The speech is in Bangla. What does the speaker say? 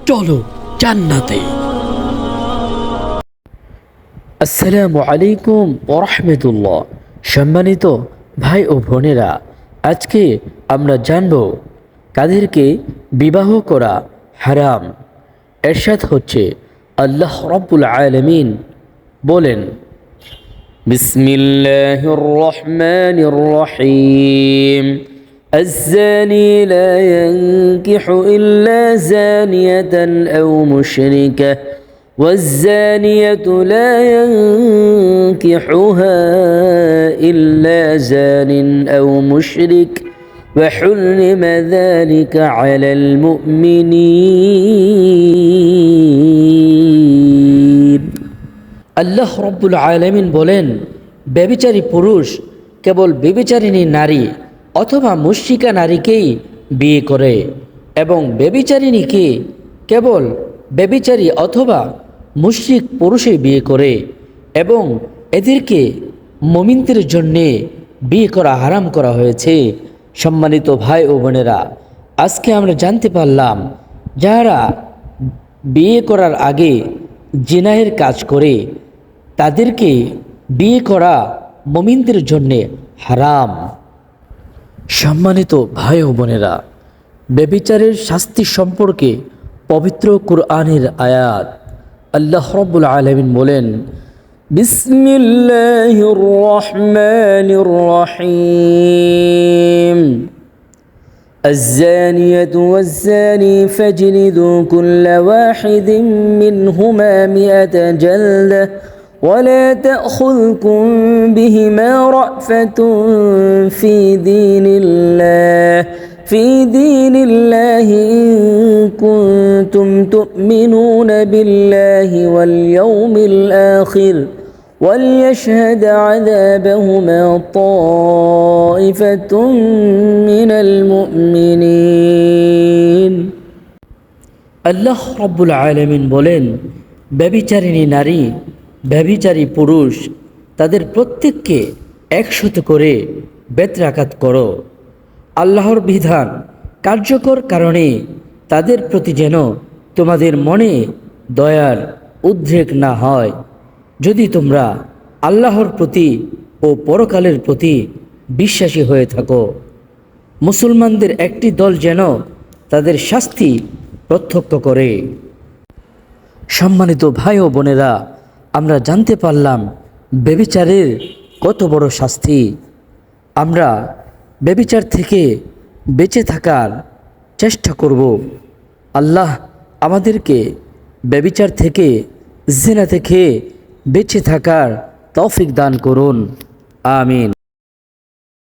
চলো জান্নাতে। আসসালামু আলাইকুম ওয়া রাহমাতুল্লাহ। সম্মানিত ভাই ও বোনেরা, আজকে আমরা জানব কাদেরকে বিবাহ করা হারাম। এরশাদ হচ্ছে, আল্লাহ রাব্বুল আলামিন বলেন, বিসমিল্লাহির রহমানির রহিম, الزاني لا ينكح إلا زانية أو مشركة والزانية لا ينكحها إلا زان أو مشرك وحرم ذلك على المؤمنين। আল্লাহ রব্বুল আলামিন বলেন, ব্যভিচারী পুরুষ কেবল ব্যভিচারিণী নারী অথবা মুশরিকা নারীকেই বিয়ে করে এবং ব্যভিচারিণীকে কেবল ব্যভিচারী অথবা মুশরিক পুরুষই বিয়ে করে এবং এদেরকে মুমিনদের জন্যে বিয়ে করা হারাম করা হয়েছে। সম্মানিত ভাই ও বোনেরা, আজকে আমরা জানতে পারলাম যারা বিয়ে করার আগে জিনাহের কাজ করে তাদেরকে বিয়ে করা মুমিনদের জন্যে হারাম। সম্মানিত ভাই ও বোনেরা, ব্যভিচারের শাস্তি সম্পর্কে পবিত্র কুরআনের আয়াত, আল্লাহ রাব্বুল আলামিন বলেন, বিসমিল্লাহির রহমানির রহিম, الزانية والزاني فاجلدوا كل واحد منهما 100 جلدة ولا تأخذكم بهما رأفة في دين الله إن كنتم تؤمنون بالله واليوم الآخر وليشهد عذابهما طائفة من المؤمنين। আল্লাহ রাব্বুল আলামিন বলেন, ব্যভিচারিণী নারী, ব্যভিচারী পুরুষ, তাদের প্রত্যেককে 100 করে বেত্রাঘাত করো। আল্লাহর বিধান কার্যকর কারণে তাদের প্রতি যেন তোমাদের মনে দয়ার উদ্রেক না হয়। যদি তোমরা আল্লাহর প্রতি ও পরকালের প্রতি বিশ্বাসী হয়ে থাকো, মুসলমানদের একটি দল যেন তাদের শাস্তি প্রত্যক্ষ করে। সম্মানিত ভাই ও বোনেরা, আমরা জানতে পারলাম ব্যভিচারের কত বড় শাস্তি। আমরা ব্যভিচার থেকে বেঁচে থাকার চেষ্টা করব। আল্লাহ আমাদেরকে ব্যভিচার থেকে, জিনা থেকে বেঁচে থাকার তৌফিক দান করুন। আমিন।